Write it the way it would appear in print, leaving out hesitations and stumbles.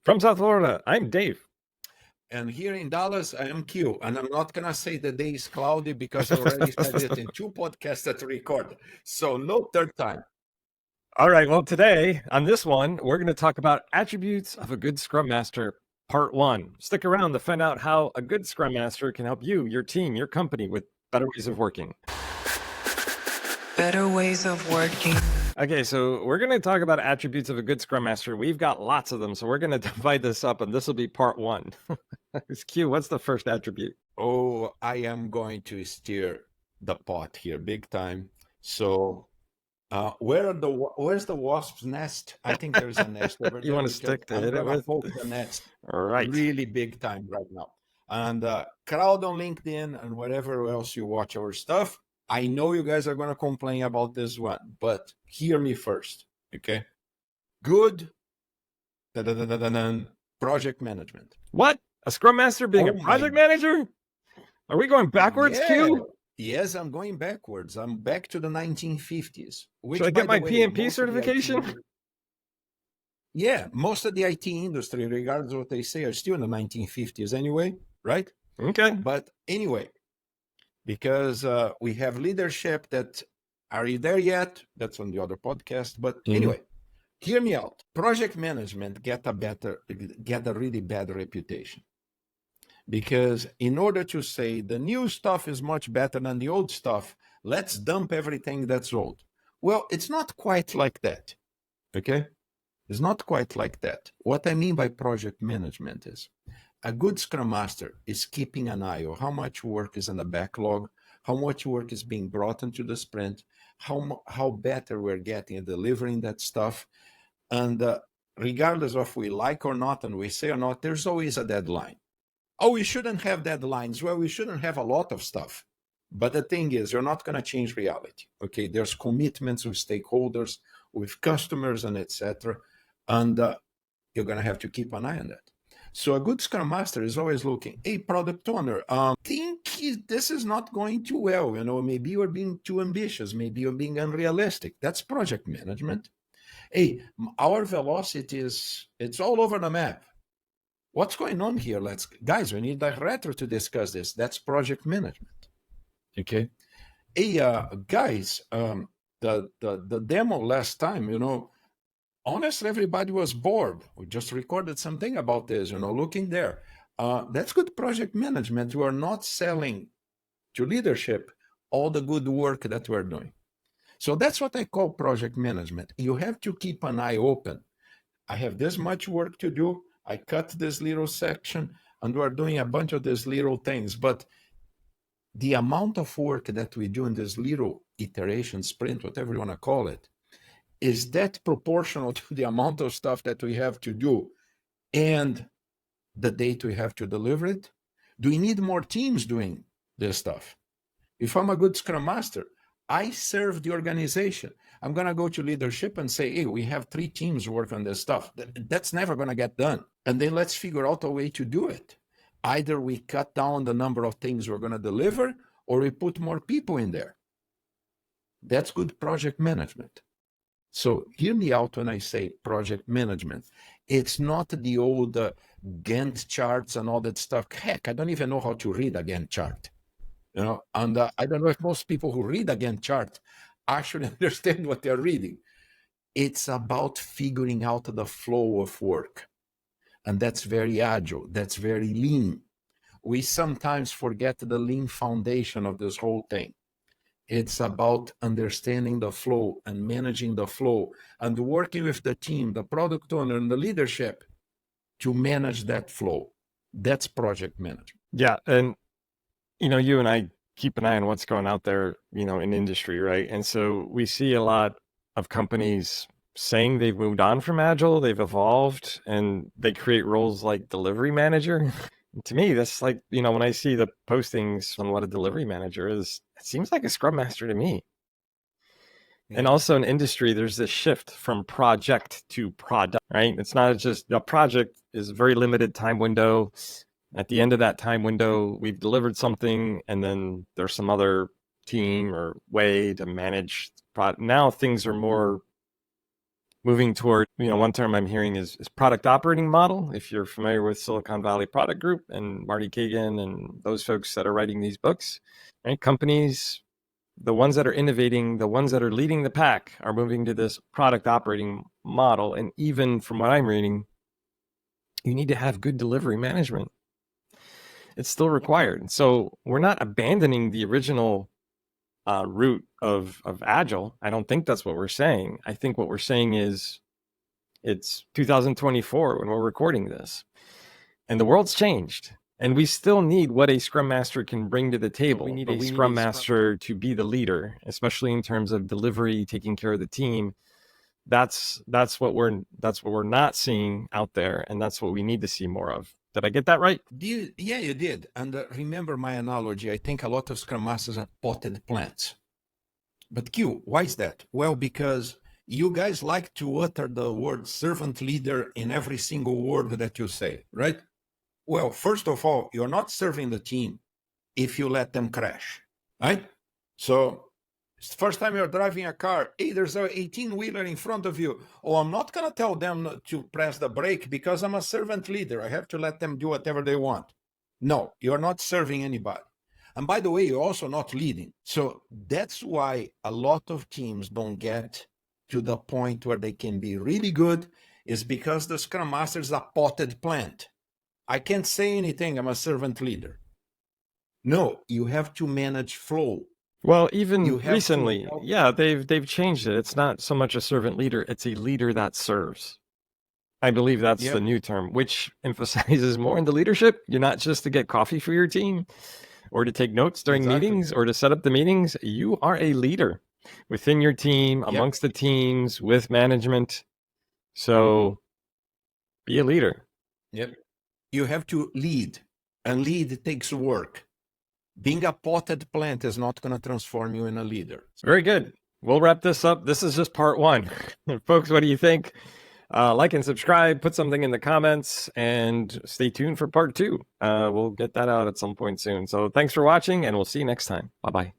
From South Florida, I'm Dave. And here in Dallas, I am Q. And I'm not going to say the day is cloudy because I already said it in 2 podcasts that record. So no third time. All right. Well, today on this one, we're going to talk about attributes of a good Scrum Master, part 1. Stick around to find out how a good Scrum Master can help you, your team, your company with better ways of working. Better ways of working. Okay, so we're going to talk about attributes of a good Scrum Master. We've got lots of them, so we're going to divide this up, and this will be part 1. Q, what's the first attribute? Oh, I am going to steer the pot here big time. So where's the wasp's nest? I think there's a nest over there. You want to stick to I'm hit it gonna with? poke the nest All right. really big time right now. And crowd on LinkedIn and whatever else you watch our stuff. I know you guys are going to complain about this one, but hear me first, okay? Good project management. What? A Scrum Master being a project manager? Are we going backwards, Q? Yes, I'm going backwards. I'm back to the 1950s. Should I get my PMP certification? Yeah, most of the IT industry, regardless of what they say, are still in the 1950s anyway, right? Okay. But anyway, because we have leadership that are you there yet? That's on the other podcast. But anyway, hear me out. Project management get a really bad reputation. Because in order to say the new stuff is much better than the old stuff, let's dump everything that's old. Well, it's not quite like that. Okay? It's not quite like that. What I mean by project management is a good Scrum Master is keeping an eye on how much work is in the backlog, how much work is being brought into the sprint, how better we're getting at delivering that stuff. And regardless of we like or not, and we say or not, there's always a deadline. Oh, we shouldn't have deadlines. Well, we shouldn't have a lot of stuff. But the thing is, you're not going to change reality. Okay, there's commitments with stakeholders, with customers, and etc. And you're going to have to keep an eye on that. So a good Scrum Master is always looking, hey, product owner, think this is not going too well. Maybe you're being too ambitious. Maybe you're being unrealistic. That's project management. Hey, our velocity it's all over the map. What's going on here? Guys, we need a retro to discuss this. That's project management. Okay. Hey, guys, the demo last time, honestly, everybody was bored. We just recorded something about this, looking there. That's good project management. We are not selling to leadership all the good work that we're doing. So that's what I call project management. You have to keep an eye open. I have this much work to do. I cut this little section and we're doing a bunch of these little things. But the amount of work that we do in this little iteration sprint, whatever you want to call it, is that proportional to the amount of stuff that we have to do and the date we have to deliver it? Do we need more teams doing this stuff? If I'm a good Scrum Master, I serve the organization. I'm going to go to leadership and say, hey, we have 3 teams work on this stuff. That's never going to get done. And then let's figure out a way to do it. Either we cut down the number of things we're going to deliver or we put more people in there. That's good project management. So hear me out when I say project management. It's not the old Gantt charts and all that stuff. Heck, I don't even know how to read a Gantt chart. And I don't know if most people who read a Gantt chart actually understand what they're reading. It's about figuring out the flow of work. And that's very agile. That's very lean. We sometimes forget the lean foundation of this whole thing. It's about understanding the flow and managing the flow and working with the team, the product owner, and the leadership to manage that flow. That's project management. Yeah. And, you and I keep an eye on what's going out there, in industry, right? And so we see a lot of companies saying they've moved on from Agile, they've evolved, and they create roles like delivery manager. To me, that's like, when I see the postings on what a delivery manager is, it seems like a Scrum Master to me. Yeah. And also in industry, there's this shift from project to product, right? It's not just a project is a very limited time window. At the end of that time window, we've delivered something, and then there's some other team or way to manage product. Now things are more moving toward, one term I'm hearing is product operating model. If you're familiar with Silicon Valley Product Group and Marty Kagan and those folks that are writing these books, right? Companies, the ones that are innovating, the ones that are leading the pack are moving to this product operating model. And even from what I'm reading, you need to have good delivery management. It's still required. So we're not abandoning the original root of Agile. I don't think that's what we're saying. I think what we're saying is it's 2024 when we're recording this, and the world's changed. And we still need what a Scrum Master can bring to the table. We need a Scrum Master to be the leader, especially in terms of delivery, taking care of the team. That's what we're not seeing out there, and that's what we need to see more of. Did I get that right? Yeah, you did. And remember my analogy. I think a lot of Scrum Masters are potted plants. But Q, why is that? Well, because you guys like to utter the word servant leader in every single word that you say, right? Well, first of all, you're not serving the team if you let them crash, right? So it's the first time you're driving a car. Hey, there's an 18-wheeler in front of you. Oh, I'm not going to tell them to press the brake because I'm a servant leader. I have to let them do whatever they want. No, you're not serving anybody. And by the way, you're also not leading. So that's why a lot of teams don't get to the point where they can be really good, is because the Scrum Master is a potted plant. I can't say anything. I'm a servant leader. No, you have to manage flow. Well, even recently, yeah, they've changed it. It's not so much a servant leader, it's a leader that serves. I believe that's the new term, which emphasizes more in the leadership. You're not just to get coffee for your team or to take notes during meetings or to set up the meetings. You are a leader within your team, amongst the teams, with management. So be a leader. Yep. You have to lead, and lead takes work. Being a potted plant is not going to transform you in a leader. Very good. We'll wrap this up. This is just part one. Folks, what do you think? Like and subscribe, put something in the comments, and stay tuned for part two. We'll get that out at some point soon. So thanks for watching, and we'll see you next time. Bye-bye.